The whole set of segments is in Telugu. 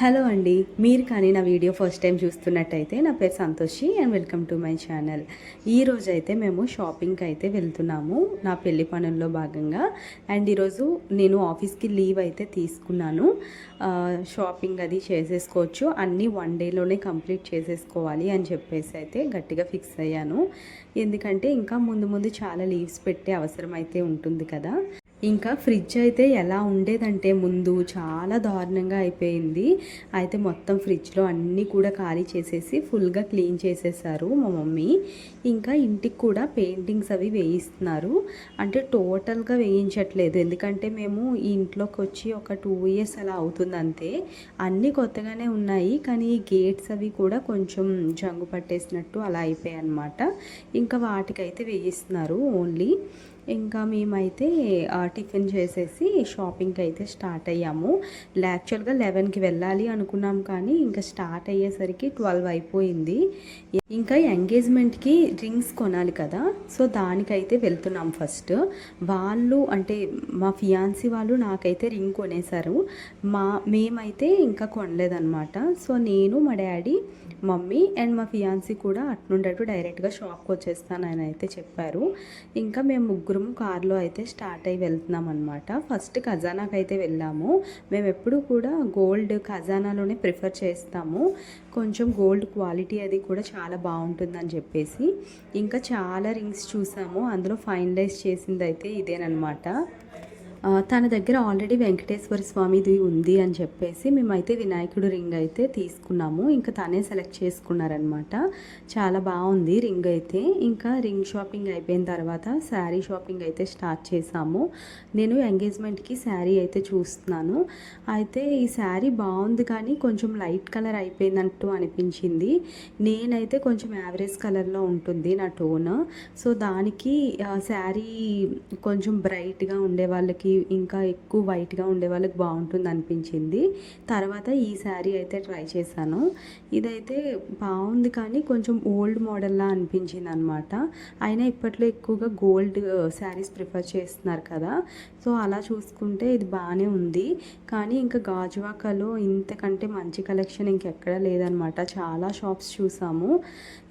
హలో అండి. మీరు కానీ నా వీడియో ఫస్ట్ టైం చూస్తున్నట్టయితే నా పేరు Santoshi and welcome to my channel. ఈరోజైతే మేము షాపింగ్కి అయితే వెళ్తున్నాము నా పెళ్లి పనుల్లో భాగంగా. అండ్ ఈరోజు నేను ఆఫీస్కి లీవ్ అయితే తీసుకున్నాను. షాపింగ్ అది చేసేసుకోవచ్చు, అన్నీ వన్ డేలోనే కంప్లీట్ చేసేసుకోవాలి అని చెప్పేసి అయితే గట్టిగా ఫిక్స్ అయ్యాను. ఎందుకంటే ఇంకా ముందు ముందు చాలా లీవ్స్ పెట్టే అవసరం అయితే ఉంటుంది కదా. ఇంకా ఫ్రిడ్జ్ అయితే ఎలా ఉండేదంటే ముందు చాలా దారుణంగా అయిపోయింది. అయితే మొత్తం ఫ్రిడ్జ్లో అన్నీ కూడా ఖాళీ చేసేసి ఫుల్గా క్లీన్ చేసేసారు మా మమ్మీ. ఇంకా ఇంటికి కూడా పెయింటింగ్స్ అవి వేయిస్తున్నారు. అంటే టోటల్గా వేయించట్లేదు, ఎందుకంటే మేము ఈ ఇంట్లోకి వచ్చి ఒక 2 years అలా అవుతుంది అంతే. అన్నీ కొత్తగానే ఉన్నాయి, కానీ గేట్స్ అవి కూడా కొంచెం జంగు పట్టేసినట్టు అలా అయిపోయాయి అన్నమాట. ఇంకా వాటికైతే వేయిస్తున్నారు ఓన్లీ. ఇంకా మేమైతే టిఫిన్ చేసేసి షాపింగ్కి అయితే స్టార్ట్ అయ్యాము. యాక్చువల్గా 11కి వెళ్ళాలి అనుకున్నాం, కానీ ఇంకా స్టార్ట్ అయ్యేసరికి 12 అయిపోయింది. ఇంకా ఎంగేజ్మెంట్కి రింగ్స్ కొనాలి కదా, సో దానికైతే వెళ్తున్నాం ఫస్ట్. వాళ్ళు అంటే మా ఫియాన్సీ వాళ్ళు నాకైతే రింగ్ కొనేశారు, మేమైతే ఇంకా కొనలేదన్నమాట. సో నేను, మా డాడీ, మమ్మీ అండ్ మా ఫియాన్సీ కూడా అట్నుండటు డైరెక్ట్గా షాప్కి వచ్చేస్తానని అయితే చెప్పారు. ఇంకా మేము ముగ్గురము కార్లో అయితే స్టార్ట్ అయ్యి వెళ్తున్నాం అనమాట. ఫస్ట్ ఖజానాకి అయితే వెళ్ళాము. మేము ఎప్పుడు కూడా గోల్డ్ ఖజానాలోనే ప్రిఫర్ చేస్తాము, కొంచెం గోల్డ్ క్వాలిటీ అది కూడా చాలా బాగుంటుందని చెప్పేసి. ఇంకా చాలా రింగ్స్ చూసాము, అందులో ఫైనలైజ్ చేసింది అయితే ఇదేనమాట. తన దగ్గర ఆల్రెడీ వెంకటేశ్వర స్వామిది ఉంది అని చెప్పేసి మేమైతే వినాయకుడు రింగ్ అయితే తీసుకున్నాము. ఇంకా తనే సెలెక్ట్ చేసుకున్నారనమాట. చాలా బాగుంది రింగ్ అయితే. ఇంకా రింగ్ షాపింగ్ అయిపోయిన తర్వాత శారీ షాపింగ్ అయితే స్టార్ట్ చేసాము. నేను ఎంగేజ్మెంట్కి శారీ అయితే చూస్తున్నాను. అయితే ఈ శారీ బాగుంది, కానీ కొంచెం లైట్ కలర్ అయిపోయినట్టు అనిపించింది. నేనైతే కొంచెం యావరేజ్ కలర్లో ఉంటుంది నా టోన్, సో దానికి శారీ కొంచెం బ్రైట్గా ఉండే వాళ్ళకి, ఇంకా ఎక్కువ వైట్గా ఉండే వాళ్ళకి బాగుంటుంది అనిపించింది. తర్వాత ఈ శారీ అయితే ట్రై చేశాను. ఇదైతే బాగుంది, కానీ కొంచెం ఓల్డ్ మోడల్లా అనిపించింది అనమాట. అయినా ఇప్పట్లో ఎక్కువగా గోల్డ్ శారీస్ ప్రిఫర్ చేస్తున్నారు కదా, సో అలా చూసుకుంటే ఇది బాగానే ఉంది. కానీ ఇంకా గాజువాకలో ఇంతకంటే మంచి కలెక్షన్ ఇంకెక్కడ లేదనమాట. చాలా షాప్స్ చూసాము.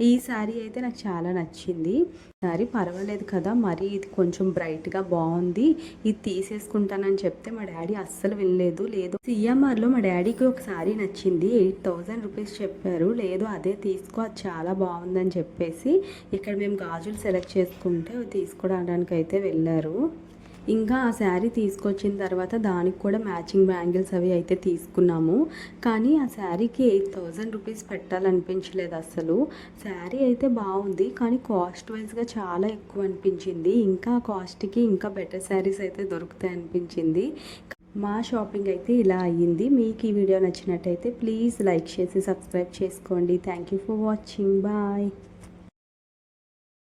ఈ శారీ అయితే నాకు చాలా నచ్చింది. శారీ పర్వాలేదు కదా, మరి ఇది కొంచెం బ్రైట్గా బాగుంది, ఇది తీసేసుకుంటానని చెప్తే మా డాడీ అస్సలు వినలేదు. లేదు, సిఎంఆర్లో మా డాడీకి ఒక శారీ నచ్చింది, 8,000 రూపీస్ చెప్పారు. లేదు అదే తీసుకో, అది చాలా బాగుందని చెప్పేసి ఇక్కడ మేము గాజులు సెలెక్ట్ చేసుకుంటే తీసుకోవడానికి అయితే వెళ్ళారు. ఇంకా ఆ శారీ తీసుకొచ్చిన తర్వాత దానికి కూడా మ్యాచింగ్ బ్యాంగిల్స్ అవి అయితే తీసుకున్నాము. కానీ ఆ శారీకి 8,000 రూపీస్ పెట్టాలనిపించలేదు అసలు. శారీ అయితే బాగుంది, కానీ కాస్ట్ వైజ్గా చాలా ఎక్కువ అనిపించింది. ఇంకా కాస్ట్కి ఇంకా బెటర్ శారీస్ అయితే దొరుకుతాయి అనిపించింది. మా షాపింగ్ అయితే ఇలా అయ్యింది. మీకు ఈ వీడియో నచ్చినట్టయితే ప్లీజ్ లైక్ చేసి సబ్స్క్రైబ్ చేసుకోండి. Thank you for watching. Bye.